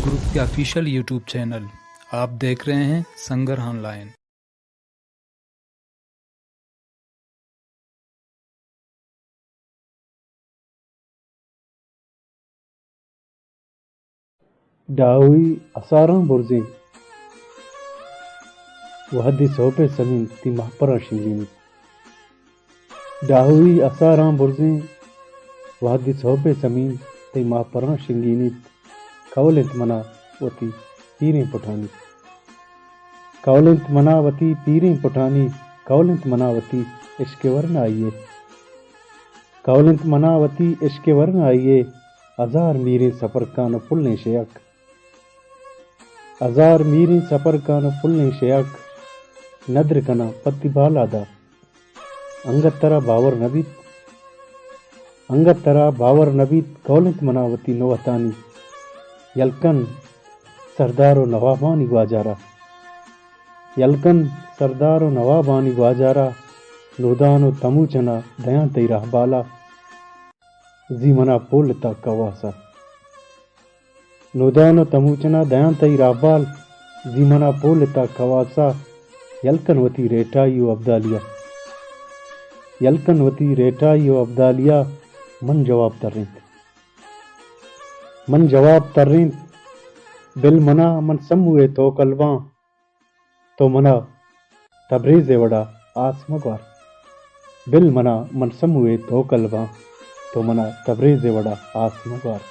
Group کے official YouTube channel آپ دیکھ رہے ہیں سنگر آن لائن۔ داوي أساران برزين وهدي صوبة سمين تي محبرا شنجيني داوي أساران برزين وهدي صوبة سمين تي محبرا شنجيني كولنت منا وتي پيرين پٹھانی كولنت منا وتي پيرين پٹھانی كولنت منا وتي عشق ورن آئیے كولنت منا وتي عشق ورن آئیے ہزار میرے سفر کان پھلنے شیک ہزار میرے سفر کان پھلنے شیک ندر کنا پتی بالا دا انگت ترا باور نبیت کولنت مناوتی نوتانی یلکن سردار و نوابانی گواجارا یلکن سردار و نوابانی گواجارا نودان و تموچنا دیان تی راہ بالا زی منا پولتا کواسا نودانو تموچنا دیان تی رابال زیمنا پولتا کواسا یلکن وتی ریٹائیو عبدالیا من جواب ترینت بل منا من سموے تو کلواں تو منا تبریز وڑا آس مگوار بل منا من سموے تو کلواں تو منا تبریز وڑا آس مگوار